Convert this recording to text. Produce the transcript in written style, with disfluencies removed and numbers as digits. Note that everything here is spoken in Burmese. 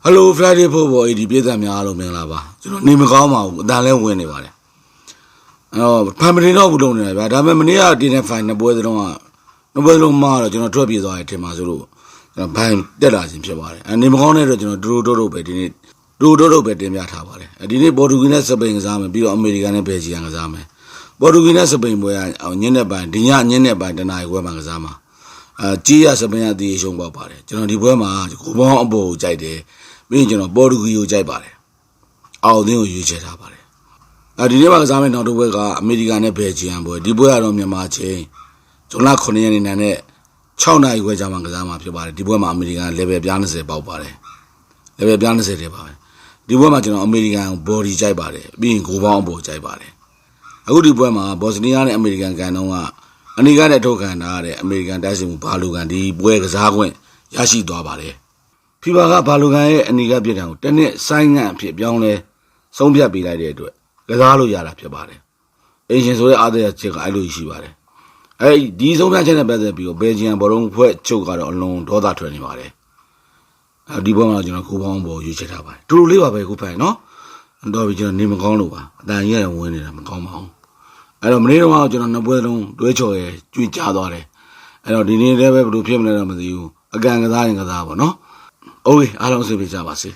Hello Friday ဖို့ပေါ်ဒီပြည်သားများလို့မင်္ဂလာပါကျွန်တော်နေမကောင်းပါဘူးအတန်လဲဝင်နေပါတယ်ဖန်ပရင်တော့ဘူးလုံးနေတာဗျာဒါပေမဲ့မနေ့ကတင်းတဲ့ဖိုင်နှစ်ပွဲစလုံးကနှစ်ပွဲလုံးမှာတော့ကျွန်တော်ထွက်ပြေးသွားတယ်ထင်ပါဆိုလို့ကျွန်တော်ဘိုင်းတက်လာခြင်းဖြစ်ပါတယ်နေမကောင်းတဲ့တော့ကျွန်တော်ဒရိုတိုပဲဒီနေ့ဒရိုတိုပဲတင်ပြထားပါတယ်ဒီနေ့ပေါ်တူဂီနဲ့စပိန်ကစားမယ်ပြီးတော့အမေရိကန်နဲ့ဘယ်ဂျီယံကစားမယ်ပေါ်တူဂီနဲ့စပိန်ပွဲကညနေပိုင်းဒီညညနေပိုင်းတနားရီပွဲမှာကစားမှာကြီးရစပိန်ကတီးရှုံးပေါက်ပါတယ်ကျွန်တော်ဒီပွဲမှာကိုပေါင်းအပေါ်ကိုကြိုက်တယ်ပြီးရင်ကျွန်တော်ပေါ်တူဂီကိုကြိုက်ပါတယ်အောင်သင်းကိုရွေးချယ်ထားပါတယ်ဒီနေ့မှာကစားမယ့်နောက်တစ်ပွဲကအမေရိကန်နဲ့ဘယ်ဂျီယံပွဲဒီပွဲကတော့မြန်မာချင်းဇွန်လ9ရက်နေ့နဲ့6နာရီခွဲကြာမှကစားမှာဖြစ်ပါတယ်ဒီပွဲမှာအမေရိကန် level ပြား20ပေါက်ပါတယ် level ပြား20တွေပါပဲဒီပွဲမှာကျွန်တော်အမေရိကန်ကို body ကြိုက်ပါတယ်ပြီးရင်ကိုပေါင်းအပေါ်ကြိုက်ပါတယ်အခုဒီပွဲမှာဘော့စနီးယားနဲ့အမေရိကန်ကန်တော့ကအနီးကနဲ့ထုတ်ခံထားတဲ့အမေရိကန်တိုက်စစ်မှုဘာလူကန်ဒီပွဲကစားခွင့်ရရှိသွားပါတယ်ဖီဘာကဘာလူကန်ရဲ့အနီးကပြည်ထောင်တနစ်ဆိုင်းငံ့အဖြစ်ပြောင်းလဲဆုံးဖြတ်ပေးလိုက်တဲ့အတွက်ကစားလို့ရတာဖြစ်ပါတယ်အင်ဂျင်ဆိုတဲ့အားသက်ချက်ကအဲ့လိုရှိပါတယ်ဒီဆုံးဖြတ်ချက်နဲ့ပတ်သက်ပြီးတော့ဘယ်ဂျီယံဘောလုံးဖွဲ့ချုပ်ကတော့အလွန်ဒေါသထွက်နေပါတယ်ဒီဘက်မှာကျွန်တော်ကိုပေါင်းပေါ်ရွေးချယ်ထားပါတယ်တူတူလေးပါပဲကိုဖိုင်နော်တော့ပြီးကျွန်တော်နေမကောင်းလို့ပါအတန်ကြီးရတယ်ဝင်နေတာမကောင်းပါဘူးအဲ့တော့မနေ့တော့ကျွန်တော်နှစ်ပွဲလုံးတွဲချော်ရဲကြွေးကြသွားတယ်အဲ့တော့ဒီနေ့လည်းပဲဘယ်လိုဖြစ်မလဲတော့မသိဘူးအကန်ကစားရင်ကစားပါနော်โอเคအားလုံးစိတ်ပြေကြပါစေ